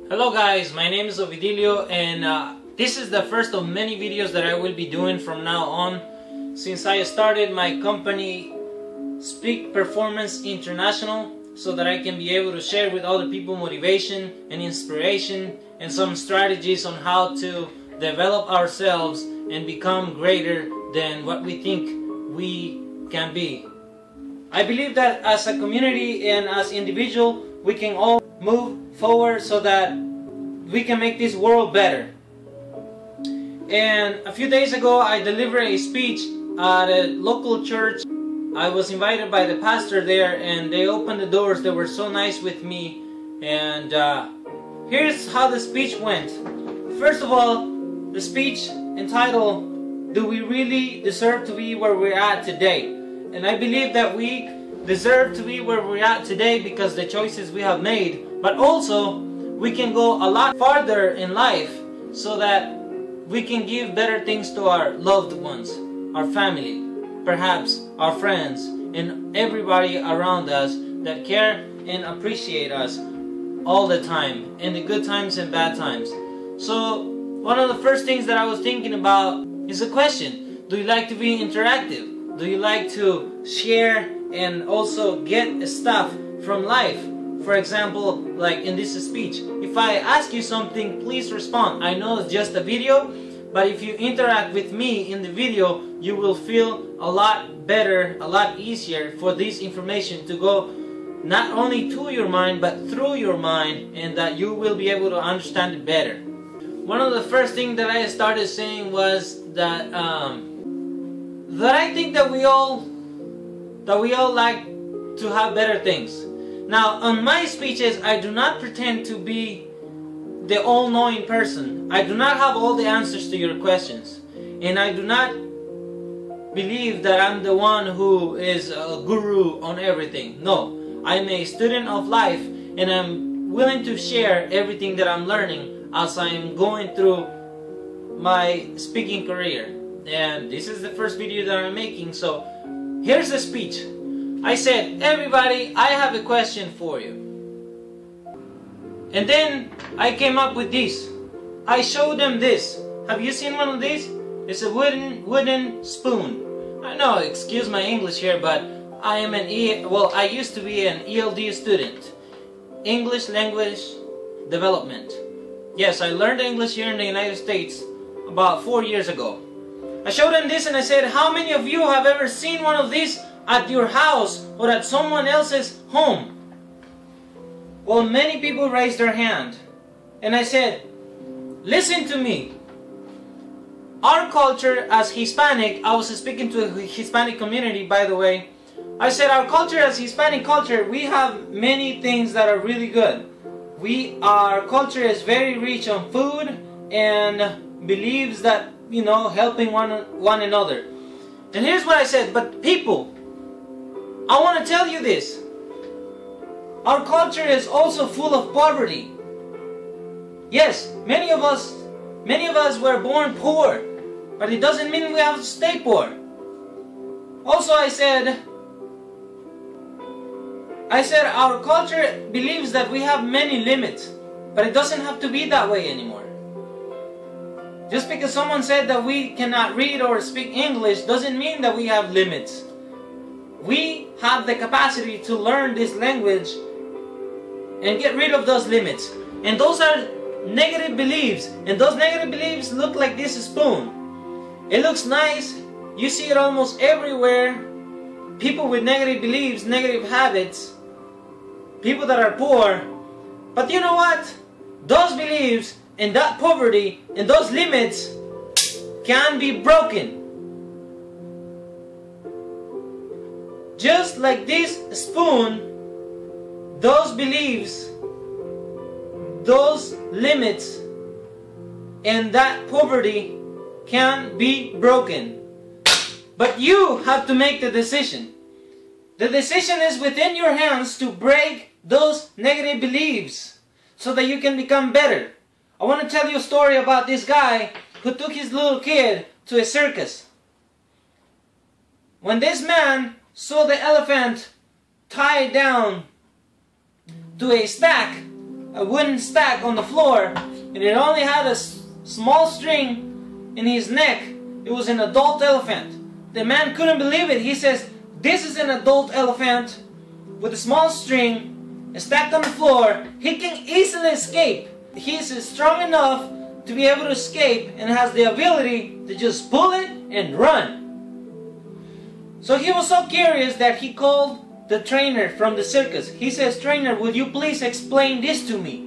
Hello guys, my name is Ovidilio and this is the first of many videos that I will be doing from now on since I started my company Speak Performance International, so that I can be able to share with other people motivation and inspiration and some strategies on how to develop ourselves and become greater than what we think we can be. I believe that as a community and as individual we can all move forward so that we can make this world better. And a few days ago I delivered a speech at a local church. I was invited by the pastor there and they opened the doors. They were so nice with me, and here's how the speech went. First of all, the speech entitled, "Do we really deserve to be where we're at today?" And I believe that we deserve to be where we're at today because the choices we have made, but also we can go a lot farther in life so that we can give better things to our loved ones, our family, perhaps our friends, and everybody around us that care and appreciate us all the time, in the good times and bad times. So one of the first things that I was thinking about is a question: do you like to be interactive? Do you like to share and also get stuff from life? For example, like in this speech, if I ask you something, please respond. I know it's just a video, but if you interact with me in the video, you will feel a lot better, a lot easier for this information to go not only to your mind, but through your mind, and that you will be able to understand it better. One of the first things that I started saying was that I think that we all like to have better things. Now, on my speeches, I do not pretend to be the all-knowing person. I do not have all the answers to your questions, and I do not believe that I'm the one who is a guru on everything. No, I'm a student of life, and I'm willing to share everything that I'm learning as I'm going through my speaking career. And this is the first video that I'm making, so here's the speech. I said, "Everybody, I have a question for you." And then I came up with this. I showed them this. Have you seen one of these? It's a wooden spoon. I know, excuse my English here, but I am I used to be an ELD student. English Language Development. Yes, I learned English here in the United States about 4 years ago. I showed them this and I said, how many of you have ever seen one of these at your house or at someone else's home? Well, many people raised their hand. And I said, listen to me. Our culture as Hispanic, I was speaking to a Hispanic community, by the way. I said our culture as Hispanic culture, we have many things that are really good. Our culture is very rich on food and believes that, you know, helping one another. And here's what I said, but people, I want to tell you this. Our culture is also full of poverty. Yes, many of us were born poor, but it doesn't mean we have to stay poor. Also, I said our culture believes that we have many limits, but it doesn't have to be that way anymore. Just because someone said that we cannot read or speak English doesn't mean that we have limits. We have the capacity to learn this language and get rid of those limits. And those are negative beliefs. And those negative beliefs look like this spoon. It looks nice. You see it almost everywhere. People with negative beliefs, negative habits, people that are poor. But you know what? Those beliefs and that poverty and those limits can be broken. Just like this spoon, those beliefs, those limits, and that poverty can be broken. But you have to make the decision. The decision is within your hands to break those negative beliefs so that you can become better. I want to tell you a story about this guy who took his little kid to a circus. When this man saw the elephant tied down to a stack, a wooden stack on the floor, and it only had a small string in his neck. It was an adult elephant. The man couldn't believe it. He says, "This is an adult elephant with a small string stacked on the floor. He can easily escape. He's strong enough to be able to escape and has the ability to just pull it and run." So he was so curious that he called the trainer from the circus. He says, "Trainer, would you please explain this to me?"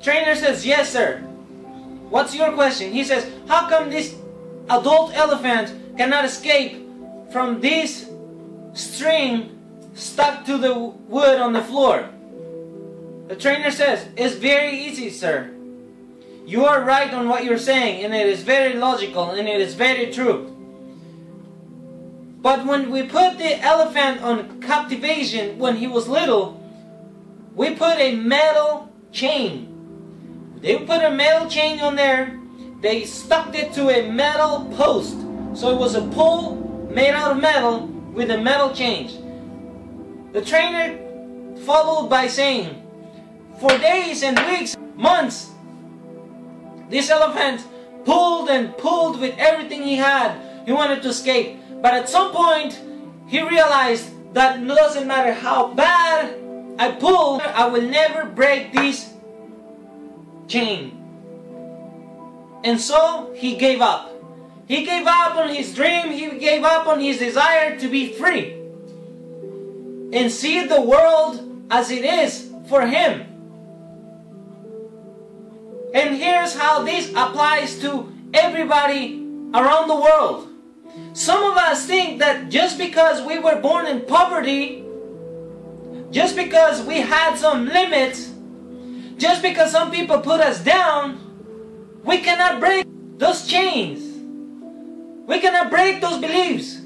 Trainer says, "Yes, sir. What's your question?" He says, "How come this adult elephant cannot escape from this string stuck to the wood on the floor?" The trainer says, "It's very easy, sir. You are right on what you're saying, and it is very logical, and it is very true. But when we put the elephant on captivation when he was little, we put a metal chain. They put a metal chain on there. They stuck it to a metal post. So it was a pole made out of metal with a metal chain." The trainer followed by saying, "For days and weeks, months, this elephant pulled and pulled with everything he had. He wanted to escape. But at some point, he realized that it doesn't matter how bad I pull, I will never break this chain." And so he gave up. He gave up on his dream. He gave up on his desire to be free and see the world as it is for him. And here's how this applies to everybody around the world. Some of us think that just because we were born in poverty, just because we had some limits, just because some people put us down, we cannot break those chains. We cannot break those beliefs.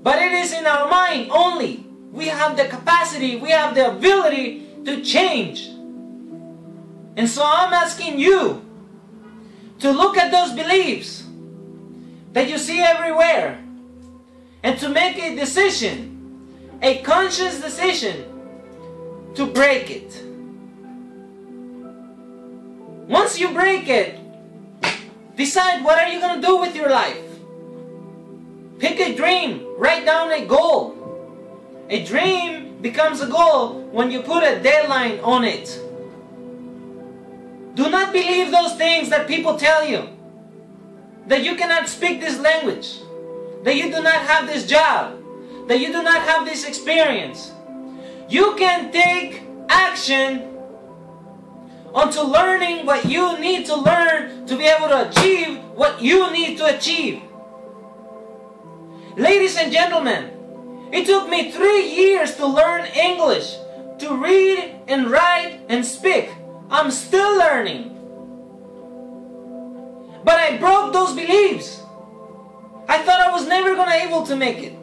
But it is in our mind only. We have the capacity, we have the ability to change. And so I'm asking you to look at those beliefs that you see everywhere and to make a decision, a conscious decision to break it. Once you break it, decide what are you going to do with your life. Pick a dream, write down a goal. A dream becomes a goal when you put a deadline on it. Do not believe those things that people tell you. That you cannot speak this language. That you do not have this job. That you do not have this experience. You can take action onto learning what you need to learn to be able to achieve what you need to achieve. Ladies and gentlemen, it took me 3 years to learn English, to read and write and speak. I'm still learning. But I broke those beliefs. I thought I was never going to be able to make it.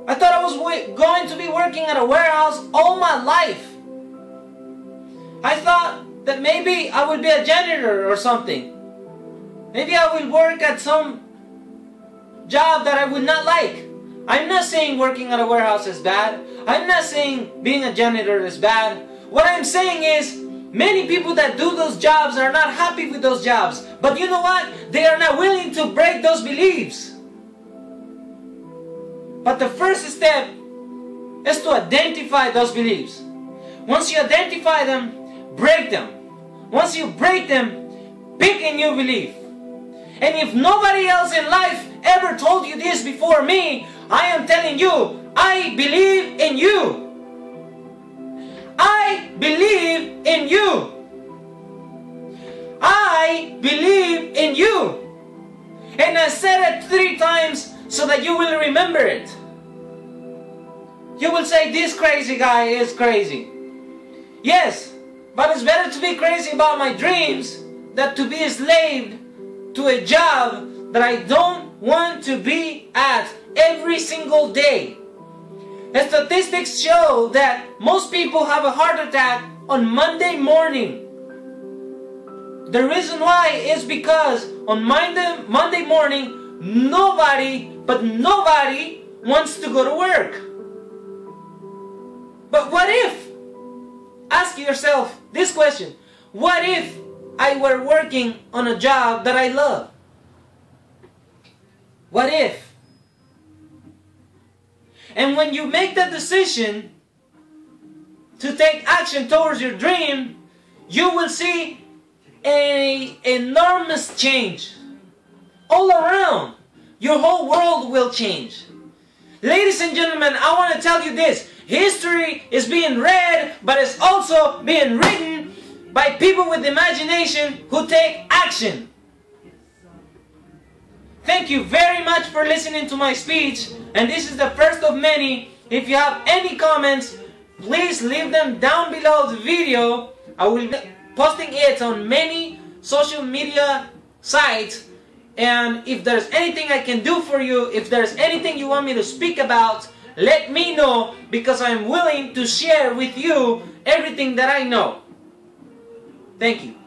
I thought I was going to be working at a warehouse all my life. I thought that maybe I would be a janitor or something. Maybe I will work at some job that I would not like. I'm not saying working at a warehouse is bad. I'm not saying being a janitor is bad. What I'm saying is, many people that do those jobs are not happy with those jobs. But you know what? They are not willing to break those beliefs. But the first step is to identify those beliefs. Once you identify them, break them. Once you break them, pick a new belief. And if nobody else in life ever told you this before me, I am telling you, I believe in you. I believe in you. I believe in you. And I said it 3 times so that you will remember it. You will say, this crazy guy is crazy. Yes, but it's better to be crazy about my dreams than to be enslaved to a job that I don't want to be at every single day. The statistics show that most people have a heart attack on Monday morning. The reason why is because on Monday morning, nobody wants to go to work. But what if yourself this question. What if I were working on a job that I love? What if? And when you make that decision to take action towards your dream, you will see an enormous change all around. Your whole world will change. Ladies and gentlemen, I want to tell you this. History is being read, but it's also being written by people with imagination who take action. Thank you very much for listening to my speech, and this is the first of many. If you have any comments, please leave them down below the video. I will be posting it on many social media sites, and if there's anything I can do for you, if there's anything you want me to speak about, let me know, because I'm willing to share with you everything that I know. Thank you.